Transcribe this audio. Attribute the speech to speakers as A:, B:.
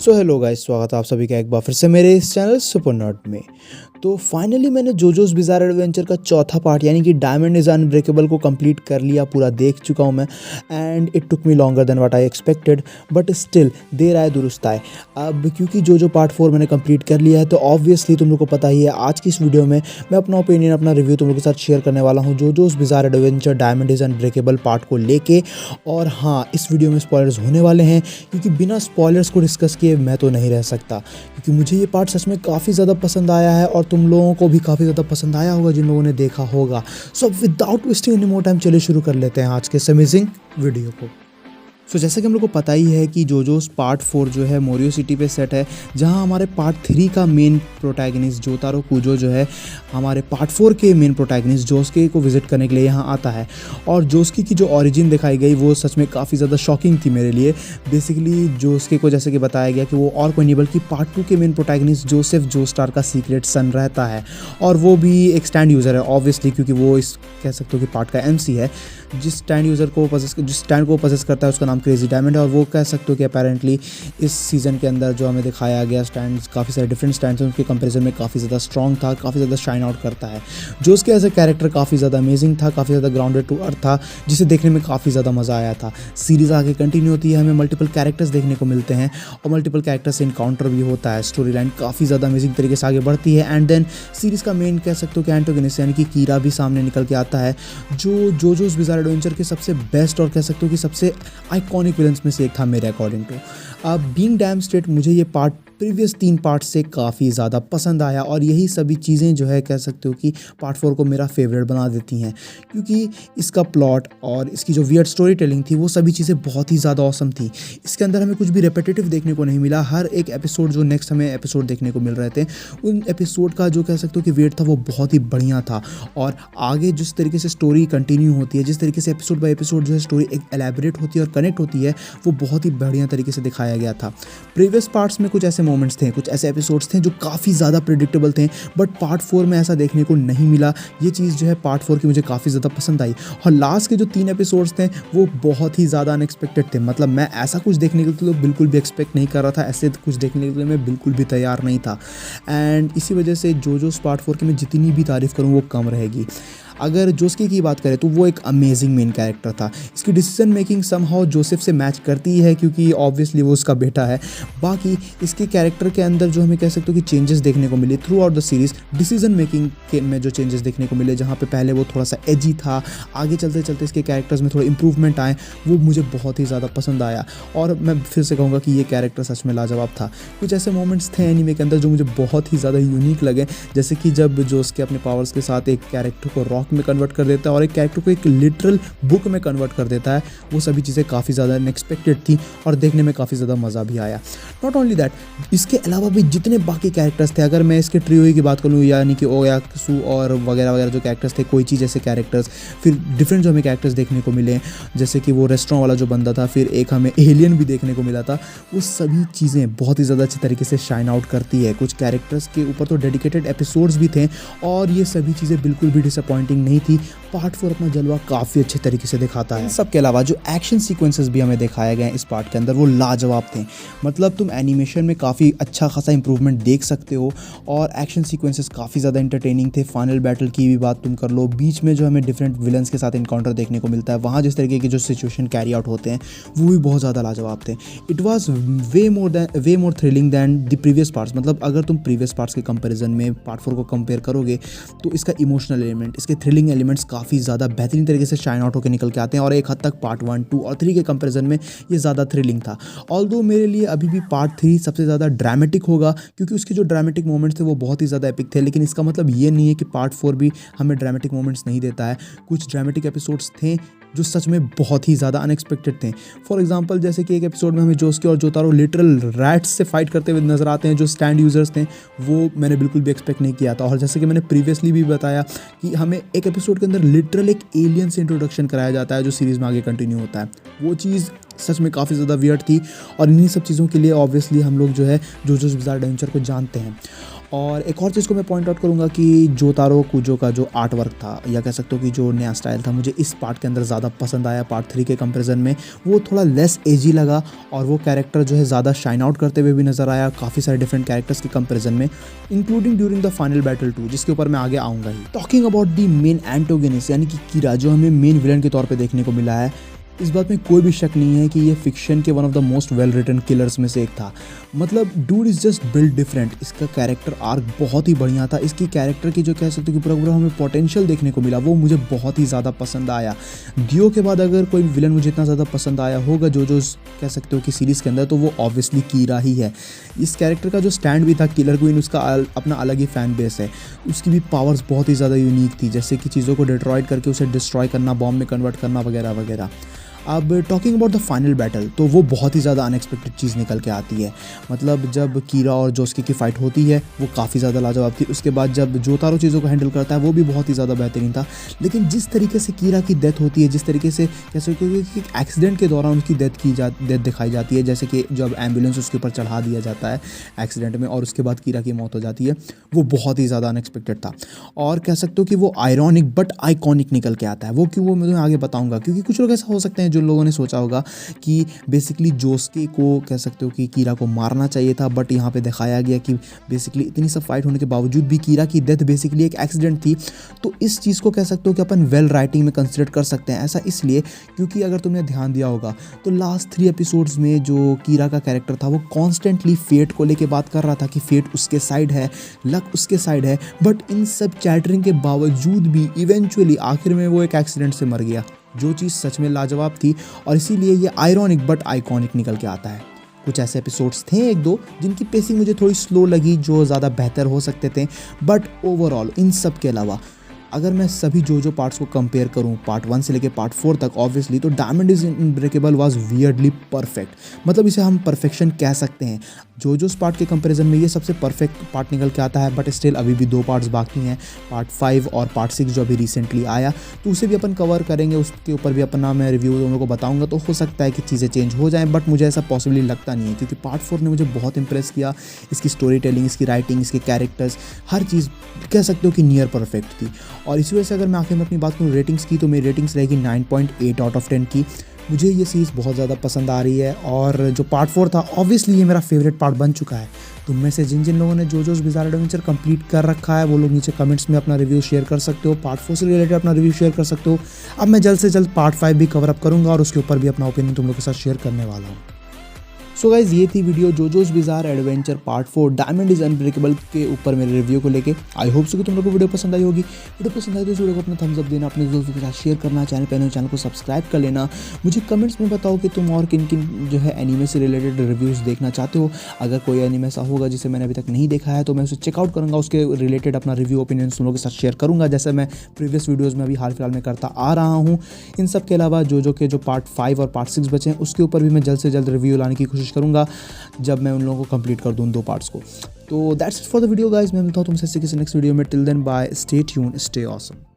A: So hello guys, स्वागत है आप सभी का एक बार फिर से मेरे इस चैनल सुपर नॉट में। तो फाइनली मैंने जोजोस बिज़ार एडवेंचर का चौथा पार्ट यानी कि डायमंड इज़ अनब्रेकेबल को कंप्लीट कर लिया, पूरा देख चुका हूँ मैं। And it took me longer than what I expected, but still there आए दुरुस्त आए। अब क्योंकि जो पार्ट 4 मैंने कंप्लीट कर लिया है तो ऑब्वियसली तुम लोग को पता ही है, आज की इस वीडियो में मैं अपना ओपिनियन, अपना रिव्यू तुम लोग के साथ शेयर करने वाला हूँ JoJo's bizarre adventure diamond is unbreakable part को लेके। और हाँ, इस वीडियो में स्पॉयलर्स होने वाले हैं क्योंकि बिना स्पॉयलर्स को डिस्कस किए मैं तो नहीं रह सकता, क्योंकि मुझे ये पार्ट सच में काफ़ी ज़्यादा पसंद आया है और तुम लोगों को भी काफ़ी ज़्यादा पसंद आया होगा जिन लोगों ने देखा होगा। So without wasting any more time चलिए शुरू कर लेते हैं आज के इस अमेजिंग वीडियो को। सो जैसे कि हम लोग को पता ही है कि जोजोस पार्ट 4 जो है मोरियो सिटी पे सेट है, जहां हमारे पार्ट 3 का मेन प्रोटैगनिस्ट जोतारो कुजो जो है हमारे पार्ट 4 के मेन प्रोटैगनिस्ट जोस्के को विजिट करने के लिए यहां आता है। और जोस्के की जो ओरिजिन दिखाई गई वो सच में काफ़ी ज़्यादा शॉकिंग थी मेरे लिए। बेसिकली जोस्के को जैसे कि बताया गया कि वो और कोई नहीं बल्कि पार्ट 2 के मेन प्रोटैगनिस्ट जोसेफ जोस्टार का सीक्रेट सन रहता है, और वो भी एक स्टैंड यूज़र है ऑब्वियसली, क्योंकि वो इस कह सकते हो कि पार्ट का एमसी है। जिस स्टैंड को पजेस करता है उसका नाम क्रेजी डायमंड है, और वो कह सकते हो कि अपेरेंटली इस सीज़न के अंदर जो हमें दिखाया गया स्टैंड्स, काफ़ी सारे डिफरेंट स्टैंड्स हैं, उनके कंपैरिजन में काफ़ी ज़्यादा स्ट्रॉन्ग था, काफ़ी ज़्यादा शाइन आउट करता है। जो उसके एज ए कैरेक्टर काफ़ी ज़्यादा अमेजिंग था, काफ़ी ज़्यादा ग्राउंडेड टू अर्थ था, जिसे देखने में काफ़ी ज़्यादा मज़ा आया था। सीरीज़ आगे कंटिन्यू होती है, हमें मल्टीपल कैरेक्टर्स देखने को मिलते हैं और मल्टीपल कैरेक्टर्स से इनकाउंटर भी होता है। स्टोरी लाइन काफ़ी ज़्यादा अमेजिंग तरीके से आगे बढ़ती है। एंड देन सीरीज़ का मेन कह सकते हो कि एंटोगनिस्ट यानी कि कीरा भी सामने निकल के आता है, जो जोजोस बिज़ार एडवेंचर के सबसे बेस्ट और कह सकते हो कि सबसे आइकॉनिक विलन्स में से एक था मेरे अकॉर्डिंग टू। अब बीइंग डैम स्ट्रेट मुझे ये पार्ट प्रीवियस 3 पार्ट से काफ़ी ज़्यादा पसंद आया, और यही सभी चीज़ें जो है कह सकते हो कि पार्ट 4 को मेरा फेवरेट बना देती हैं, क्योंकि इसका प्लॉट और इसकी जो वियर्ड स्टोरी टेलिंग थी वो सभी चीज़ें बहुत ही ज़्यादा ऑसम थी। इसके अंदर हमें कुछ भी रेपिटेटिव देखने को नहीं मिला। हर एक एपिसोड जो नेक्स्ट हमें एपिसोड देखने को मिल रहे थे, उन एपिसोड का जो कह सकते हो कि वेट था वो बहुत ही बढ़िया था। और आगे जिस तरीके से स्टोरी कंटिन्यू होती है, जिस तरीके से एपिसोड बाय एपिसोड जो है स्टोरी एक एलैबोरेट होती है और कनेक्ट होती है, वो बहुत ही बढ़िया तरीके से दिखाया गया था। प्रीवियस पार्ट्स में कुछ ऐसे मोमेंट्स थे, कुछ ऐसे एपिसोड्स थे जो काफ़ी ज़्यादा प्रेडिक्टेबल थे, बट पार्ट 4 में ऐसा देखने को नहीं मिला। ये चीज़ जो है पार्ट 4 की मुझे काफ़ी ज़्यादा पसंद आई। और लास्ट के जो 3 एपिसोड्स थे वो बहुत ही ज़्यादा अनएक्सपेक्टेड थे। मतलब मैं ऐसा कुछ देखने के लिए तो बिल्कुल भी एक्सपेक्ट नहीं कर रहा था, ऐसे कुछ देखने के लिए मैं बिल्कुल भी तैयार नहीं था। एंड इसी वजह से जोजोस पार्ट 4 की मैं जितनी भी तारीफ़ करूँ वो कम रहेगी। अगर जोस्के की बात करें तो वो एक अमेजिंग मेन कैरेक्टर था। इसकी डिसीजन मेकिंग समहाउ जोसेफ से मैच करती है, क्योंकि ऑब्वियसली वो उसका बेटा है। बाकी इसके कैरेक्टर के अंदर जो हमें कह सकते हो कि चेंजेस देखने को मिले through out the series, decision making के में जो चेंजेस देखने को मिले, जहाँ पे पहले वो थोड़ा सा एजी था, आगे चलते चलते इसके कैरेक्टर्स में थोड़ा इंप्रूवमेंट आए, वो मुझे बहुत ही ज़्यादा पसंद आया। और मैं फिर से कहूँगा कि ये कैरेक्टर सच में लाजवाब था। कुछ ऐसे मोमेंट्स थे एनीमे के अंदर जो मुझे बहुत ही ज़्यादा यूनिक लगे, जैसे कि जब जोस्के अपने पावर्स के साथ एक कैरेक्टर को रॉक में कन्वर्ट कर देता है और एक कैरेक्टर को एक लिटरल बुक में कन्वर्ट कर देता है। वो सभी चीज़ें काफ़ी ज़्यादा अनएक्सपेक्टेड थी और देखने में काफ़ी ज़्यादा मज़ा भी आया। नॉट ओनली दैट, इसके अलावा भी जितने बाकी कैरेक्टर्स थे, अगर मैं इसके ट्रियो की बात करूँ यानी कि ओयासु और वगैरह वगैरह जो कैरेक्टर्स थे, कोइची जैसे कैरेक्टर्स, फिर डिफरेंट जो हमें कैरेक्टर्स देखने को मिले, जैसे कि वो रेस्टोरेंट वाला जो बंदा था, फिर एक हमें एलियन भी देखने को मिला था, वो सभी चीज़ें बहुत ही ज़्यादा अच्छी तरीके से शाइन आउट करती है। कुछ कैरेक्टर्स के ऊपर तो डेडिकेटेड एपिसोड्स भी थे और ये सभी चीज़ें बिल्कुल भी डिसअपॉइंटिंग नहीं थी। पार्ट 4 अपना जलवा काफ़ी अच्छे तरीके से दिखाता है। सबके अलावा जो एक्शन सीक्वेंसेस भी हमें दिखाए गए इस पार्ट के अंदर वो लाजवाब थे। मतलब तुम एनिमेशन में काफ़ी अच्छा खासा इंप्रूवमेंट देख सकते हो, और एक्शन सीक्वेंसेस काफ़ी ज़्यादा इंटरटेनिंग थे। फाइनल बैटल की भी बात तुम कर लो, बीच में जो हमें डिफरेंट विलन्स के साथ इनकाउंटर देखने को मिलता है, वहाँ जिस तरीके की जो सिचुएशन कैरी आउट होते हैं वो भी बहुत ज़्यादा लाजवाब थे। It was way more thrilling than the previous parts. मतलब अगर तुम प्रीवियस पार्ट्स के कंपेरिजन में पार्ट 4 को कंपेयर करोगे तो इसका इमोशनल एलिमेंट, इसके थ्रिलिंग एलिमेंट्स काफ़ी ज़्यादा बेहतरीन तरीके से शाइन आउट होकर निकल के आते हैं, और एक हद तक पार्ट 1, 2 और 3 के कंपैरिजन में ये ज़्यादा थ्रिलिंग था। ऑल्दो मेरे लिए अभी भी पार्ट 3 सबसे ज़्यादा ड्रामेटिक होगा, क्योंकि उसके जो ड्रामेटिक मोमेंट्स थे वो बहुत ही ज़्यादा एपिक थे। लेकिन इसका मतलब ये नहीं है कि पार्ट 4 भी हमें ड्रामेटिक मोमेंट्स नहीं देता है। कुछ ड्रामेटिक एपिसोड्स थे जो सच में बहुत ही ज़्यादा अनएक्सपेक्टेड थे। फॉर एग्जांपल जैसे कि एक एपिसोड में हमें जोस्के और जोतारो लिटरल रैट्स से फाइट करते हुए नजर आते हैं, जो स्टैंड यूजर्स थे, वो मैंने बिल्कुल भी एक्सपेक्ट नहीं किया था। और जैसे कि मैंने प्रीवियसली भी बताया कि हमें एक एपिसोड के अंदर लिटरल एक एलियन से इंट्रोडक्शन कराया जाता है जो सीरीज़ में आगे कंटिन्यू होता है। वो चीज़ सच में काफ़ी ज़्यादा वियर्ड थी, और इन्हीं सब चीज़ों के लिए ऑब्वियसली हम लोग जो है जोजोस बिज़ार एडवेंचर को जानते हैं। और एक और चीज़ को मैं पॉइंट आउट करूँगा कि जोतारो कुजो का जो आर्ट वर्क था या कह सकते हो कि जो नया स्टाइल था, मुझे इस पार्ट के अंदर ज़्यादा पसंद आया पार्ट 3 के कंपैरिजन में। वो थोड़ा लेस एजी लगा और वो कैरेक्टर जो है ज़्यादा शाइन आउट करते हुए भी नज़र आया काफ़ी सारे डिफरेंट कैरेक्टर्स के कंपैरिजन में, including during the final battle 2, जिसके ऊपर मैं आगे आऊँगा ही। टॉकिंग अबाउट द मेन एंटोगेनिस्ट यानी कि कीरा, जो हमें मेन विलन के तौर पर देखने को मिला है, इस बात में कोई भी शक नहीं है कि ये फिक्शन के one of the most well written killers में से एक था। मतलब dude is just build different. इसका कैरेक्टर आर्क बहुत ही बढ़िया था। इसकी कैरेक्टर की जो कह सकते हो कि पूरा हमें पोटेंशियल देखने को मिला, वो मुझे बहुत ही ज़्यादा पसंद आया। दियो के बाद अगर कोई विलन मुझे इतना ज़्यादा पसंद आया होगा जो कह सकते हो कि सीरीज़ के अंदर, तो वो ऑब्वियसली कीरा ही है। इस कैरेक्टर का जो स्टैंड भी था किलर क्वीन, उसका अपना अलग ही फैन बेस है। उसकी भी पावर्स बहुत ही ज़्यादा यूनिक थी, जैसे कि चीज़ों को डिस्ट्रॉय करके उसे डिस्ट्रॉय करना, बॉम्ब में कन्वर्ट करना वगैरह वगैरह। अब talking about the final battle, तो वो बहुत ही ज़्यादा अनएक्सपेक्टेड चीज़ निकल के आती है। मतलब जब कीरा और जोस्के की फ़ाइट होती है वो काफ़ी ज़्यादा लाजवाब थी। उसके बाद जब जोतारो चीज़ों को हैंडल करता है वो भी बहुत ही ज़्यादा बेहतरीन था। लेकिन जिस तरीके से कीरा की डेथ होती है, जिस तरीके से कह सकते हो कि एक्सीडेंट के दौरान उसकी डेथ दिखाई जाती है, जैसे कि जब एम्बुलेंस उसके ऊपर चढ़ा दिया जाता है एक्सीडेंट में और उसके बाद कीरा की मौत हो जाती है, वो बहुत ही ज़्यादा अनएक्सपेक्टेड था। और कह सकते हो कि वो आयरॉनिक बट आइकॉनिक निकल के आता है। वो क्यों, वो मैं तुम्हें आगे बताऊँगा, क्योंकि कुछ लोग ऐसा हो सकते हैं जो लोगों ने सोचा होगा कि बेसिकली जोस्के को कह सकते हो कि कीरा को मारना चाहिए था, बट यहाँ पे दिखाया गया कि बेसिकली इतनी सब फाइट होने के बावजूद भी कीरा की डेथ बेसिकली एक एक्सीडेंट थी। तो इस चीज़ को कह सकते हो कि अपन वेल राइटिंग में कंसिडर कर सकते हैं। ऐसा इसलिए क्योंकि अगर तुमने ध्यान दिया होगा तो लास्ट 3 एपिसोड्स में जो कीरा का कैरेक्टर था वो कॉन्स्टेंटली फेट को लेके बात कर रहा था कि फेट उसके साइड है, लक उसके साइड है, बट इन सब चैटरिंग के बावजूद भी इवेंचुअली आखिर में वो एक एक्सीडेंट से मर गया, जो चीज़ सच में लाजवाब थी। और इसीलिए ये आयरॉनिक बट आइकॉनिक निकल के आता है। कुछ ऐसे एपिसोड्स थे 1-2 जिनकी पेसिंग मुझे थोड़ी स्लो लगी, जो ज़्यादा बेहतर हो सकते थे, बट ओवरऑल इन सब के अलावा अगर मैं सभी जो पार्ट्स को कंपेयर करूं पार्ट 1 से लेके पार्ट 4 तक, ऑब्वियसली तो diamond is unbreakable was weirdly perfect. मतलब इसे हम परफेक्शन कह सकते हैं। जोजोस पार्ट के कंपैरिजन में ये सबसे परफेक्ट पार्ट निकल के आता है, बट स्टिल अभी भी 2 पार्ट्स बाकी हैं, पार्ट 5 और पार्ट 6 जो अभी रिसेंटली आया, तो उसे भी अपन कवर करेंगे, उसके ऊपर भी अपना मैं रिव्यू दोनों को बताऊंगा। तो हो सकता है कि चीज़ें चेंज हो जाएं, बट मुझे ऐसा पॉसिबली लगता नहीं है, क्योंकि पार्ट 4 ने मुझे बहुत इंप्रेस किया। इसकी स्टोरी टेलिंग, इसकी राइटिंग, इसके कैरेक्टर्स, हर चीज़ कह सकते हो कि नियर परफेक्ट थी। और इसी वजह से अगर मैं आखिर में अपनी बात करूँ रेटिंग्स की, तो मेरी रेटिंग्स रहेगी 9.8 आउट ऑफ 10 की। मुझे ये सीरीज़ बहुत ज़्यादा पसंद आ रही है। और जो पार्ट 4 था ऑब्वियसली ये मेरा फेवरेट पार्ट बन चुका है। तुम में से जिन लोगों ने जोजोस बिज़ार एडवेंचर कंप्लीट कर रखा है वो लोग नीचे कमेंट्स में अपना रिव्यू शेयर कर सकते हो, पार्ट 4 से रिलेटेड अपना रिव्यू शेयर कर सकते हो। अब मैं जल्द से जल्द पार्ट 5 भी कवर अप करूँगा और उसके ऊपर भी अपना ओपिनियन तुम लोग के साथ शेयर करने वाला हूँ। सो गाइज ये थी video JoJo's bizarre adventure part 4 diamond is unbreakable के ऊपर मेरे रिव्यू को लेके। आई होप सो कि तुम लोग को वीडियो पसंद आई होगी। वीडियो पसंद आई तो इस वीडियो को अपना थम्स अप देना, अपने दोस्तों के साथ शेयर करना, चैनल को सब्सक्राइब कर लेना। मुझे कमेंट्स में बताओ कि तुम और किन किन जो है एनीमे से रिलेटेड रिव्यूज़ देखना चाहते हो। अगर कोई एनीमे ऐसा होगा जिसे मैंने अभी तक नहीं देखा है तो मैं उसे चेकआउट करूँगा, उसके रिलेटेड अपना रिव्यू ओपिनियन तुम लोगों के साथ शेयर करूँगा, जैसे मैं प्रीवियस वीडियोज़ में अभी हाल फिलहाल में करता आ रहा हूँ। इन सब के अलावा जो पार्ट 5 और पार्ट 6 बचे हैं उसके ऊपर भी मैं जल्द से जल्द रिव्यू लाने की कोशिश करूँगा जब मैं उन लोगों को कंप्लीट कर दूँ 2 पार्ट्स को। तो that's it for the video guys. मैं मिलता हूँ तुमसे किसी नेक्स्ट वीडियो में। Till then bye, stay tuned, stay awesome.